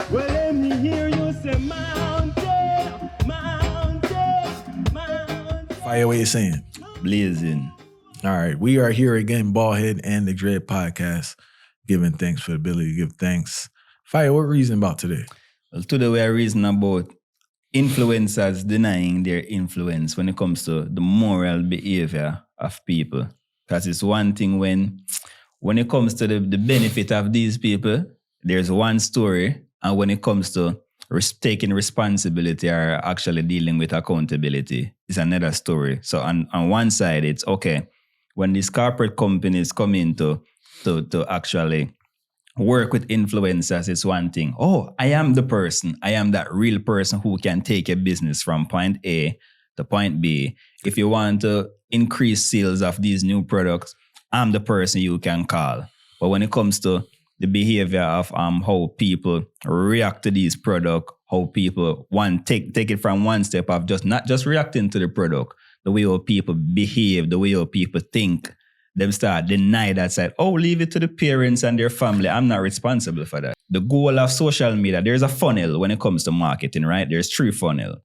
Well, let me hear you say mountain, mountain, mountain. Fire, what you saying? Blazing. All right, we are here again, Ballhead and the Dread Podcast, giving thanks for the ability to give thanks. Fire, what reason about today? Well, today we are reasoning about influencers denying their influence when it comes to the moral behavior of people. Because it's one thing when it comes to the benefit of these people, there's one story, and when it comes to taking responsibility or actually dealing with accountability, it's another story. So on one side, it's okay. When these corporate companies come in to actually work with influencers, it's one thing. Oh, I am the person. I am that real person who can take a business from point A to point B. If you want to increase sales of these new products, I'm the person you can call. But when it comes to the behavior of how people react to these products, how people take it from one step of just not just reacting to the product, the way how people behave, the way how people think, them start deny that side. Oh, leave it to the parents and their family. I'm not responsible for that. The goal of social media, there's a funnel when it comes to marketing, right? There's 3 funnels.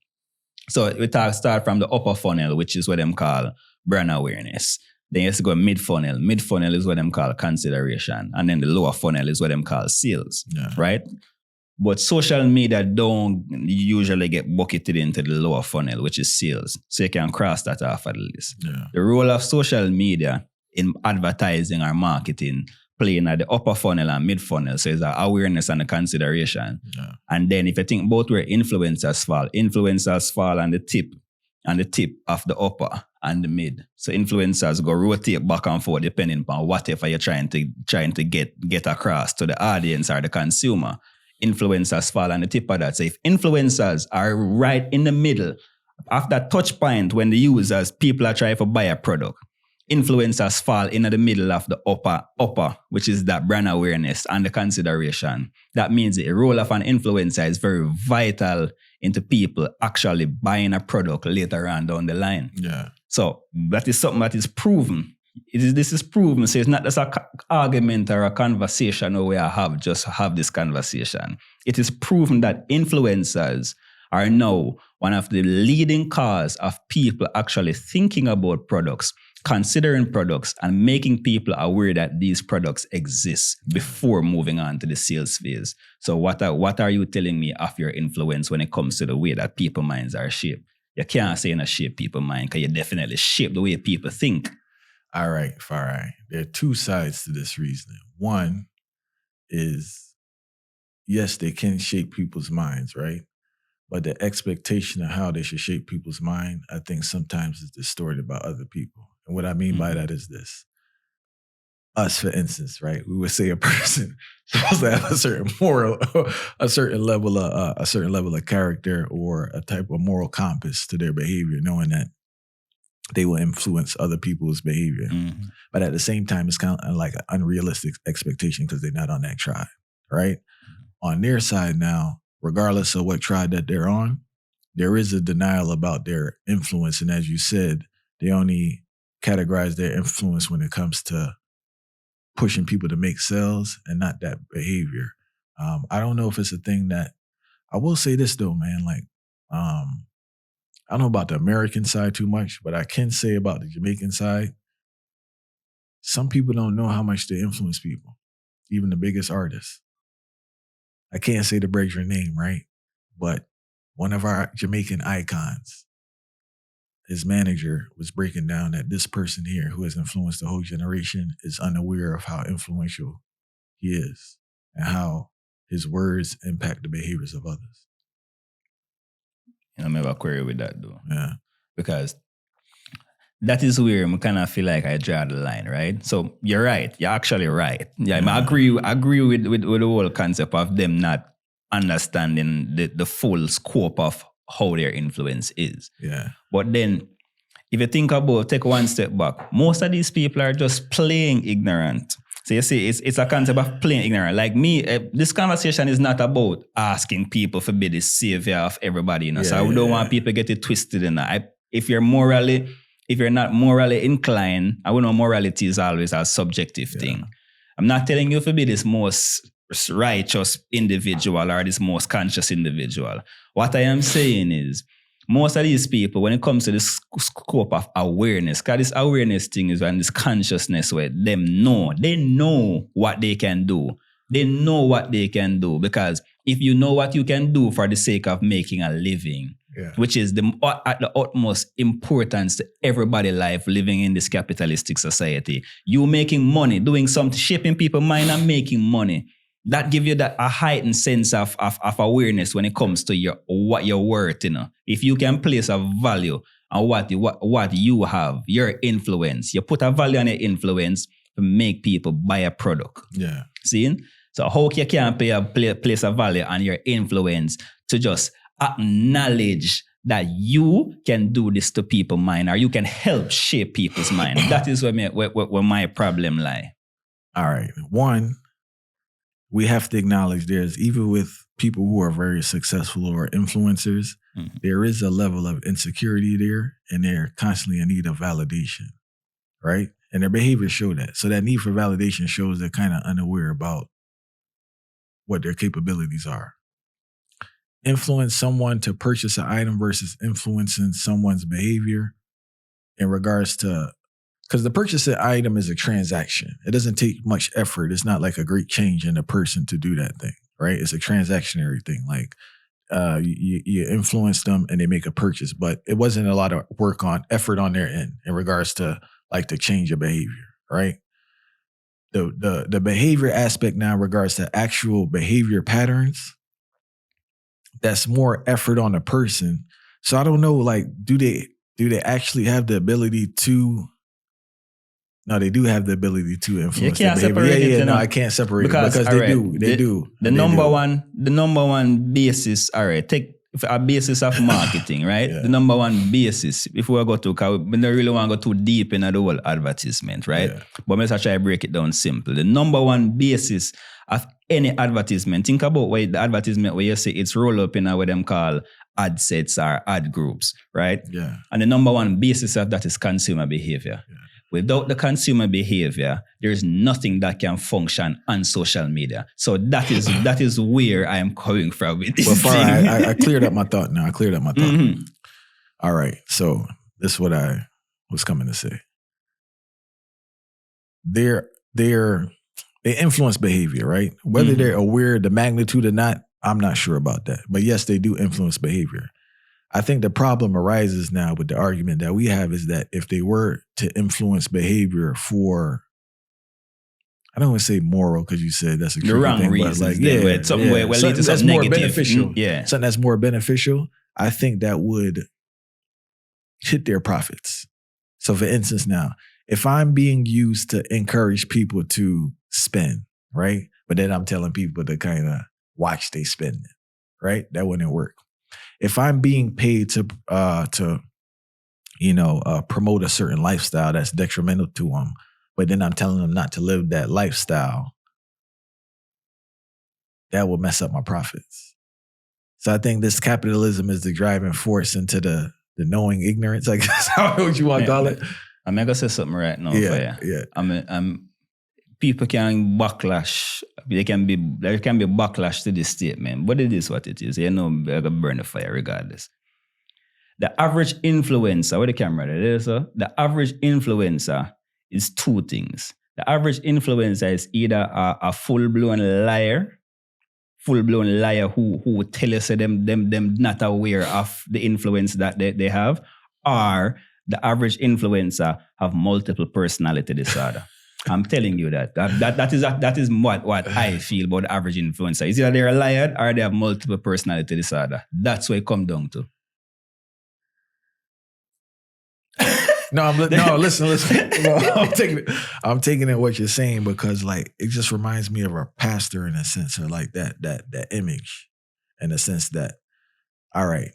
So we start from the upper funnel, which is what them call brand awareness. Then you have to go mid-funnel. Mid-funnel is what them call consideration. And then the lower funnel is what them call sales, right? But social media don't usually get bucketed into the lower funnel, which is sales. So you can cross that off of the list. Yeah. The role of social media in advertising or marketing playing at the upper funnel and mid-funnel. So it's awareness and the consideration. Yeah. And then if you think about where influencers fall on the tip of the upper and the mid. So influencers go rotate back and forth depending on whatever you're trying to get across to the audience or the consumer. Influencers fall on the tip of that. So if influencers are right in the middle of that touch point when the users, people are trying to buy a product, influencers fall in the middle of the upper, which is that brand awareness and the consideration. That means the role of an influencer is very vital into people actually buying a product later on down the line. Yeah. So that is something that is proven. This is proven. So it's not just an argument or a conversation where I have this conversation. It is proven that influencers are now one of the leading cause of people actually thinking about products, considering products, and making people aware that these products exist before moving on to the sales phase. So what are you telling me of your influence when it comes to the way that people's minds are shaped? You can't say you shape people's mind because you definitely shape the way people think. All right. There are 2 sides to this reasoning. One is, yes, they can shape people's minds, right? But the expectation of how they should shape people's mind, I think sometimes is distorted by other people. And what I mean by that is this. Us, for instance, right? We would say a person supposed to have a certain moral, a certain level of character or a type of moral compass to their behavior, knowing that they will influence other people's behavior. Mm-hmm. But at the same time, it's kind of like an unrealistic expectation because they're not on that tribe, right? Mm-hmm. On their side now, regardless of what tribe that they're on, there is a denial about their influence. And as you said, they only categorize their influence when it comes to pushing people to make sales and not that behavior. I don't know if it's a thing that, I will say this though, man, like, I don't know about the American side too much, but I can say about the Jamaican side, some people don't know how much they influence people, even the biggest artists. I can't say to break your name, right? But one of our Jamaican icons, his manager was breaking down that this person here who has influenced the whole generation is unaware of how influential he is and how his words impact the behaviors of others. I have a query with that though. Yeah. Because that is where I kind of feel like I draw the line, right? So you're right. You're actually right. Yeah. I agree with the whole concept of them not understanding the full scope of how their influence is. Yeah. But then if you think about, take one step back, most of these people are just playing ignorant. So you see, it's a concept of playing ignorant. Like me, this conversation is not about asking people to be the savior of everybody. You know? So I don't want people to get it twisted. If you're not morally inclined, I know morality is always a subjective thing. I'm not telling you to be this most righteous individual or this most conscious individual. What I am saying is, most of these people, when it comes to the scope of awareness, because this awareness thing is and this consciousness where they know what they can do. They know what they can do, because if you know what you can do for the sake of making a living, which is at the utmost importance to everybody's life living in this capitalistic society, you making money, doing something, shaping people's mind and making money, that give you a heightened sense of awareness when it comes to what you're worth, you know. If you can place a value on what you have, your influence, you put a value on your influence to make people buy a product. Yeah. See? So how you can place a value on your influence to just acknowledge that you can do this to people's mind, or you can help shape people's mind. That is where my problem lie. All right. One, we have to acknowledge even with people who are very successful or influencers, there is a level of insecurity there, and they're constantly in need of validation, right? And their behaviors show that. So that need for validation shows they're kind of unaware about what their capabilities are. Influence someone to purchase an item versus influencing someone's behavior in regards to, because the purchase of item is a transaction. It doesn't take much effort. It's not like a great change in a person to do that thing, right? It's a transactionary thing. Like you influence them and they make a purchase, but it wasn't a lot of effort on their end in regards to like the change of behavior, right? The behavior aspect now in regards to actual behavior patterns, that's more effort on the person. So I don't know, like, do they actually have the ability to? No, they do have the ability to influence their behavior. I can't separate it because they do. The number one basis, all right, take a basis of marketing, right? Yeah. The number one basis, if we go to, because we don't really want to go too deep in the whole advertisement, right? Yeah. But let's try to break it down simple. The number one basis of any advertisement, think about why the advertisement where you say it's roll up in what them call ad sets or ad groups, right? Yeah. And the number one basis of that is consumer behavior. Yeah. Without the consumer behavior, there is nothing that can function on social media. So that is where I am coming from with this thing. I cleared up my thought now. Mm-hmm. All right. So this is what I was coming to say. They influence behavior, right? Whether they're aware of the magnitude or not, I'm not sure about that. But yes, they do influence behavior. I think the problem arises now with the argument that we have is that if they were to influence behavior for, I don't want to say moral because you said that's a the wrong thing, reasons, but like something that's more beneficial. Yeah, something that's more beneficial. I think that would hit their profits. So, for instance, now if I'm being used to encourage people to spend, right, but then I'm telling people to kind of watch they spending, right, that wouldn't work. If I'm being paid to promote a certain lifestyle that's detrimental to them, but then I'm telling them not to live that lifestyle, that will mess up my profits. So I think this capitalism is the driving force into the knowing ignorance, I guess. I don't know what you want to call it. I'm going to say something right now. Yeah. People can backlash. There can be backlash to this statement, but it is what it is. You know, I'm gonna burn the fire regardless. The average influencer, where the camera there, so the average influencer is two things. The average influencer is either a full-blown liar who would tell you so them not aware of the influence that they have, or the average influencer have multiple personality disorder. I'm telling you that is what I feel about the average influencer. Is either they're a liar or they have multiple personality disorder. That's what it comes down to. Listen. I'm taking it what you're saying because like it just reminds me of a pastor in a sense, or like that image, in a sense that, all right.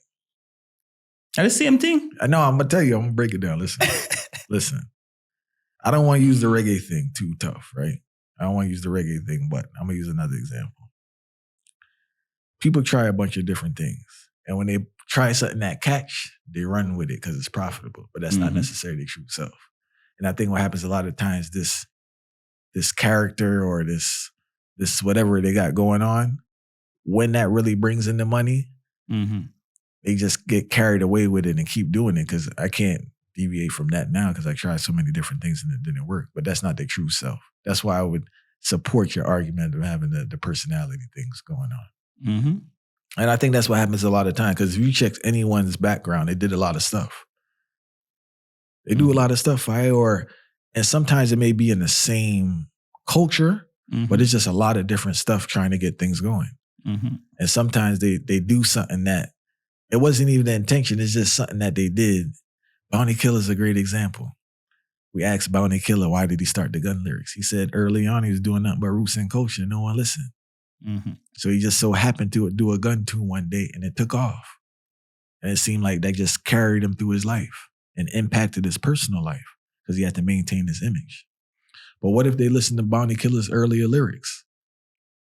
Are the same thing? No, I'm gonna tell you. I'm gonna break it down. Listen. I don't want to use the reggae thing too tough, right? I don't want to use the reggae thing, but I'm going to use another example. People try a bunch of different things. And when they try something that catch, they run with it because it's profitable. But that's not necessarily their true self. And I think what happens a lot of times, this character or this this whatever they got going on, when that really brings in the money, they just get carried away with it and keep doing it because I can't deviate from that now because I tried so many different things and it didn't work. But that's not their true self. That's why I would support your argument of having the personality things going on. And I think that's what happens a lot of time because if you check anyone's background, they did a lot of stuff. They do a lot of stuff, right? And sometimes it may be in the same culture, but it's just a lot of different stuff trying to get things going. And sometimes they do something that it wasn't even the intention. It's just something that they did. Bounty Killer is a great example. We asked Bounty Killer, why did he start the gun lyrics? He said early on he was doing nothing but roots and culture and no one listened. So he just so happened to do a gun tune one day and it took off. And it seemed like that just carried him through his life and impacted his personal life because he had to maintain his image. But what if they listened to Bounty Killer's earlier lyrics?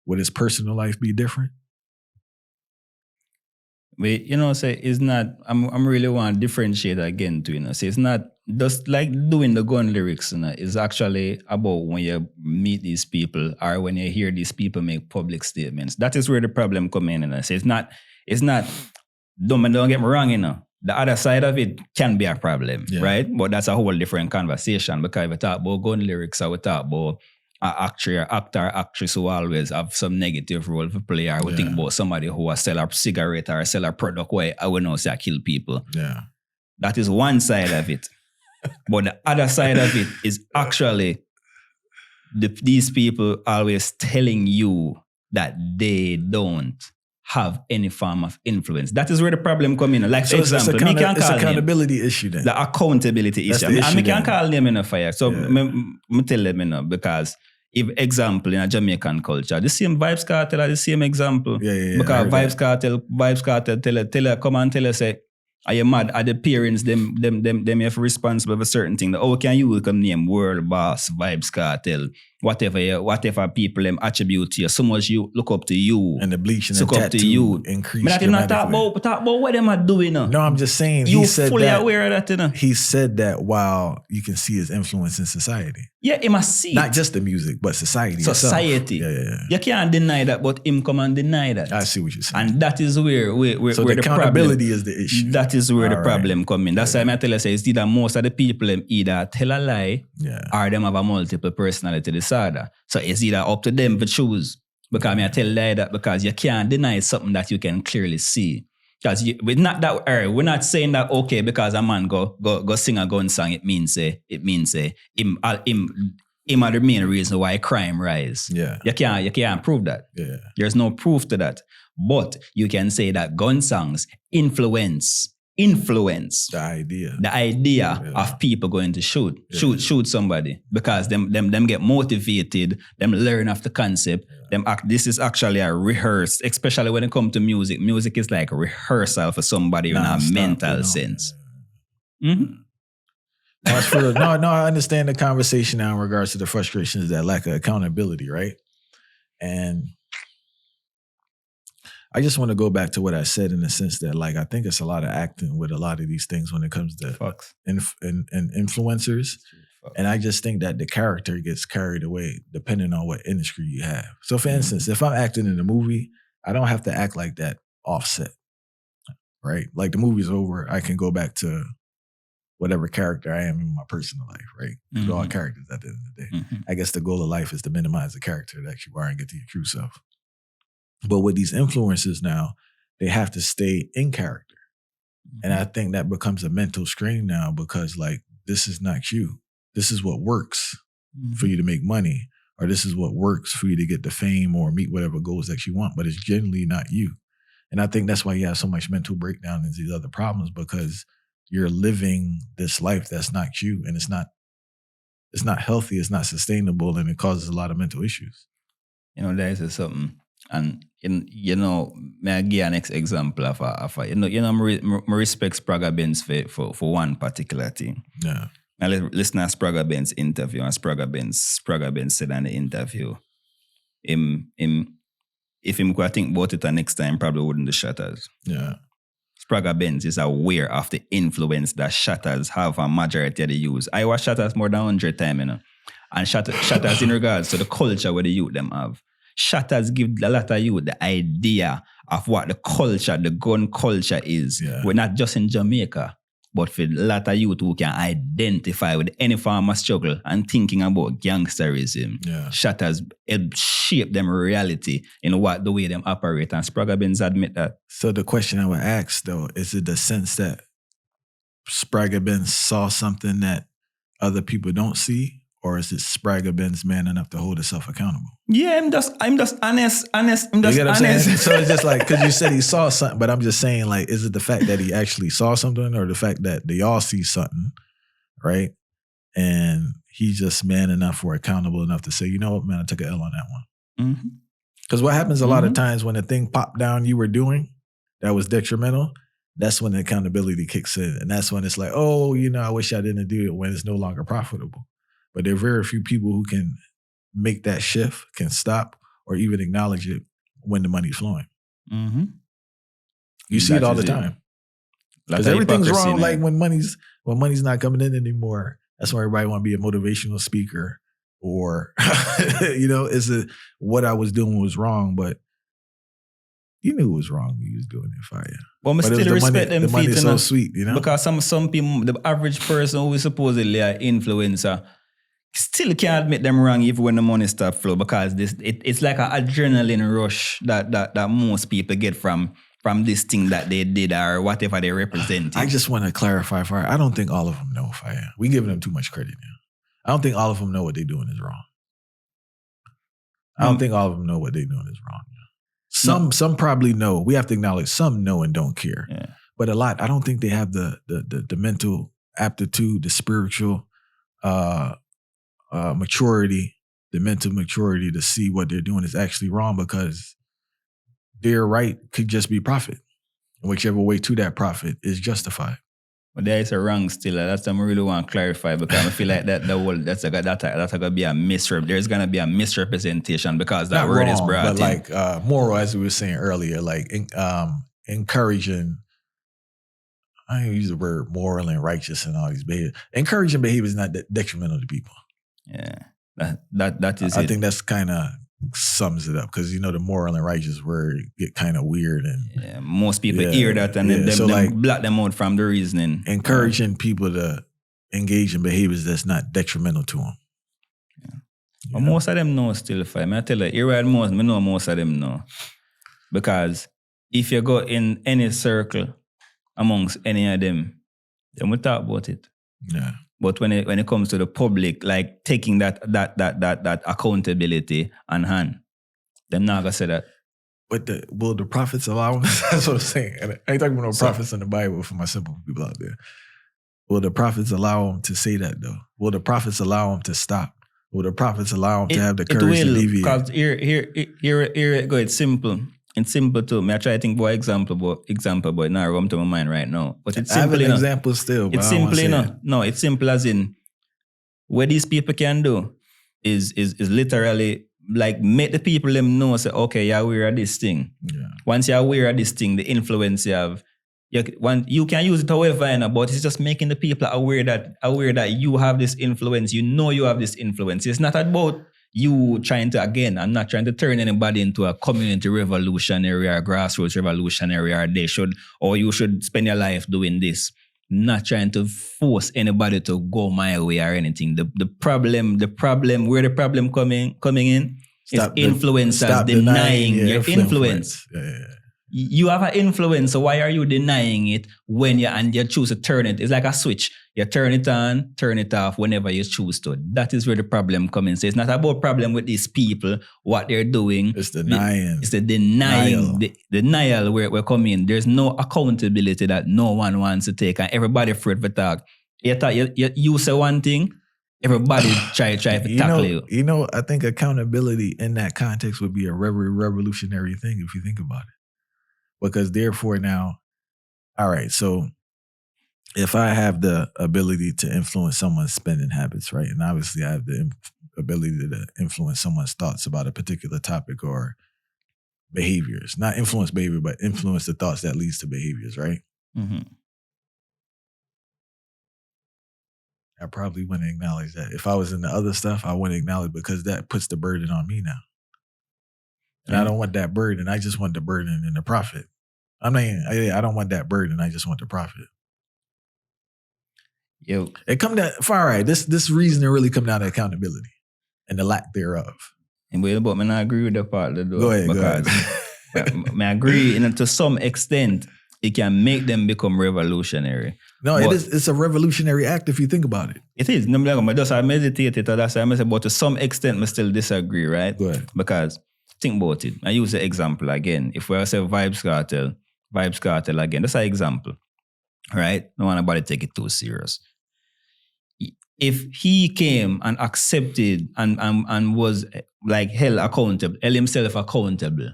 Would his personal life be different? But, say it's not, I'm really want to differentiate again too, say it's not just like doing the gun lyrics, it's actually about when you meet these people or when you hear these people make public statements. That is where the problem come in, say it's not, don't get me wrong, the other side of it can be a problem, right? But that's a whole different conversation because we talk about gun lyrics or we talk about an actor, actress who always have some negative role to play, or we think about somebody who will sell a cigarette or sell a product where I would not say I kill people. Yeah. That is one side of it. But the other side of it is actually these people always telling you that they don't have any form of influence. That is where the problem come in. Like, for example, me can call accountability issue then. The accountability issue. I can call them in a fire. So me tell them, because if example in a Jamaican culture, the same Vibes Cartel are the same example. Because Vibes Cartel tell her, come and tell her, say, are you mad? Are the parents them have responsible for certain things? How can you come name World Boss, Vibes Cartel, whatever people them attribute to you? So much you look up to you. And the bleaching and tattoo increased. But I did not talk about what them are doing. No, I'm just saying you fully aware of that. He said that while you can see his influence in society. Yeah, he must see. Not just the music, but society. Society. Yeah. You can't deny that, but him come and deny that. I see what you're saying. And that is where so the accountability problem is the issue. That is where the problem come in. That's why I tell you, say, it's either most of the people them either tell a lie or them have a multiple personality disorder. So it's either up to them to choose. Because I tell lie that because you can't deny something that you can clearly see. Because we're not saying that okay because a man go sing a gun song it means him are the main reason why crime rise. Yeah, you can't prove that. Yeah, there's no proof to that. But you can say that gun songs influence the idea of people going to shoot somebody because them get motivated, them learn of the concept, them act. This is actually a rehearse, especially when it comes to music. Music is like a rehearsal for somebody in a mental sense. That's for no, I understand the conversation now in regards to the frustrations that lack of accountability, right? And I just want to go back to what I said in the sense that, like, I think it's a lot of acting with a lot of these things when it comes to influencers. And I just think that the character gets carried away depending on what industry you have. So, for instance, if I'm acting in a movie, I don't have to act like that offset, right? Like the movie's over, I can go back to whatever character I am in my personal life, right? We're all characters at the end of the day. I guess the goal of life is to minimize the character that you are and get to your true self. But with these influencers now, they have to stay in character. And I think that becomes a mental strain now because, like, this is not you. This is what works for you to make money, or this is what works for you to get the fame or meet whatever goals that you want, but it's generally not you. And I think that's why you have so much mental breakdown and these other problems because you're living this life that's not you, and it's not healthy, it's not sustainable, and it causes a lot of mental issues. There is something. And may I give an example of I respect Sprague Benz for one particular thing. Yeah. Now listen to Sprague Benz interview, and Sprague Benz said in the interview, if him could think about it next time, probably wouldn't the Shatters. Yeah. Sprague Benz is aware of the influence that Shatters have on majority of the youth. I watch Shatters more than 100 times, and Shatters in regards to the culture where the youth them have. Shatters give a lot of you the idea of what the culture, the gun culture is. Yeah. We're not just in Jamaica, but for a lot of youth who can identify with any form of struggle and thinking about gangsterism. Yeah. Shatters it shape them reality in what the way them operate, and Spragga Benz admit that. So the question I would ask though, is it the sense that Spragga Benz saw something that other people don't see? Or is it Spragga Benz man enough to hold himself accountable? Yeah, I'm just honest. I'm just You get what I'm honest. saying? So it's just like, because you said he saw something, but I'm just saying, like, is it the fact that he actually saw something or the fact that they all see something, right? And he's just man enough or accountable enough to say, you know what, man, I took an L on that one. Because what happens a lot of times when a thing popped down you were doing that was detrimental, that's when the accountability kicks in. And that's when it's like, oh, you know, I wish I didn't do it, when it's no longer profitable. But there are very few people who can make that shift, can stop, or even acknowledge it when the money's flowing. You see it all the time. Because everything's wrong. Like when money's not coming in anymore, that's why everybody want to be a motivational speaker, or you know, what I was doing was wrong, but you knew it was wrong when you was doing it, fire. But I still respect them. The money's so sweet, you know. Because some people, the average person who is supposedly an influencer, still can't admit them wrong even when the money start flow, because it's like an adrenaline rush that most people get from this thing that they did or whatever they represent. I just want to clarify, Fire. I don't think all of them know, Fire. We giving them too much credit now. I don't think all of them know what they're doing is wrong. I don't think all of them know what they're doing is wrong. Some probably know. We have to acknowledge some know and don't care. Yeah. But a lot, I don't think they have the mental aptitude, the spiritual maturity, the mental maturity to see what they're doing is actually wrong, because their right could just be profit. And whichever way to that profit is justified. But there is a wrong still. That's what I really want to clarify, because I feel like that's gonna be a there's gonna be a misrepresentation, because that Not word wrong, is brought but in. like moral, as we were saying earlier, like encouraging. I don't use the word moral and righteous and all these behaviors. Encouraging behavior is not detrimental to people. Yeah, that is. I think that's kind of sums it up, because you know the moral and righteous word get kind of weird, and most people hear that and then so them block them out from the reasoning. Encouraging people to engage in behaviors that's not detrimental to them. But most of them know still. If I tell you, here I know most of them know, because if you go in any circle amongst any of them, then we talk about it. Yeah. But when it comes to the public, like taking that accountability on hand, they're not gonna say that. But will the prophets allow them? That's what I'm saying. And I ain't talking about no prophets in the Bible for my simple people out there. Will the prophets allow them to say that though? Will the prophets allow them to stop? Will the prophets allow them to have the courage to deviate? Because here it go. It's simple. It's simple too. I try to think about example, but it not come to my mind right now. But it's simple. I have an example still. But it's simple enough. No, it's simple as in what these people can do is literally like make the people them know, say, okay, you're aware of this thing. Yeah. Once you're aware of this thing, the influence you have, you can use it however, but it's just making the people aware that you have this influence. You know you have this influence. It's not about you trying to, again, I'm not trying to turn anybody into a community revolutionary or grassroots revolutionary, or you should spend your life doing this. Not trying to force anybody to go my way or anything. The problem, where the problem coming in is influencers denying your influence. Yeah. You have an influence, so why are you denying it when you choose to turn it? It's like a switch. You turn it on, turn it off whenever you choose to. That is where the problem comes in. So it's not about problem with these people, what they're doing. It's denying. It's the denying. The denial where we're coming. There's no accountability that no one wants to take, and everybody afraid to talk. You say one thing, everybody try to tackle you. You know, I think accountability in that context would be a very revolutionary thing if you think about it. Because therefore now, all right, so if I have the ability to influence someone's spending habits, right? And obviously I have the ability to influence someone's thoughts about a particular topic or behaviors. Not influence behavior, but influence the thoughts that leads to behaviors, right? Mm-hmm. I probably wouldn't acknowledge that. If I was in the other stuff, I wouldn't acknowledge, because that puts the burden on me now. And I don't want that burden. I just want the burden and the profit. I mean, I don't want that burden. I just want the profit. Yo, It come down, far right. This reason really come down to accountability and the lack thereof. and wait, but I agree with the part that Go ahead. I agree, to some extent, it can make them become revolutionary. No, it's a revolutionary act if you think about it. It is. I meditated, that's why I say, but to some extent, I still disagree, right? Go ahead. Because think about it. I use the example again. If we say Vibes Cartel again, that's an example, right? No one about to take it too serious. If he came and accepted and was like held himself accountable,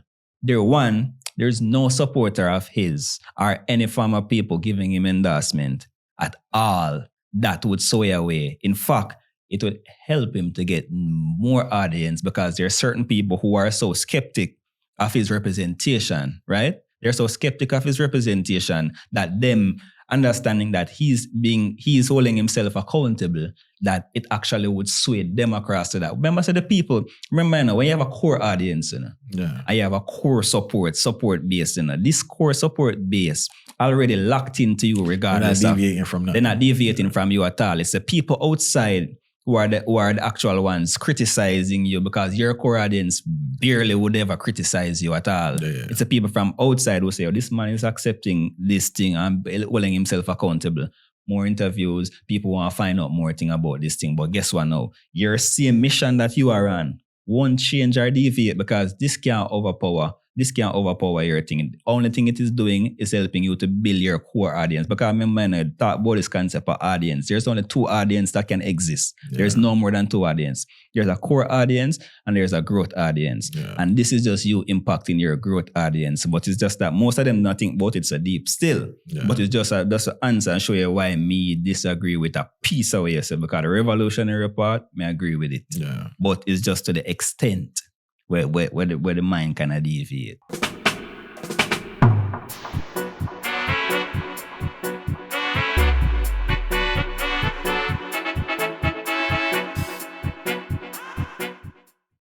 there's no supporter of his or any form of people giving him endorsement at all that would sway away. In fact, it would help him to get more audience because there are certain people who are so skeptic of his representation, right? They're so skeptic of his representation that them understanding that he's holding himself accountable, that it actually would sway them across to that. Remember, so the people, when you have a core audience, and you have a core support base, this core support base already locked into you regardless. They're not deviating from that. They're not deviating from you at all. It's the people outside who are the actual ones criticizing you because your core audience barely would ever criticize you at all. Yeah. It's the people from outside who say, oh, this man is accepting this thing and holding himself accountable. More interviews, people want to find out more thing about this thing. But guess what now? Your same mission that you are on won't change or deviate because this can't overpower your thing. The only thing it is doing is helping you to build your core audience. Because remember, I talk about this concept of audience. There's only two audience that can exist. Yeah. There's no more than two audience. There's a core audience and there's a growth audience. Yeah. And this is just you impacting your growth audience. But it's just that most of them don't think about it so deep still. Yeah. But it's just an answer and show you why me disagree with a piece of what you said. Because the revolutionary part, I agree with it. Yeah. But it's just to the extent where the mind kind of deviate.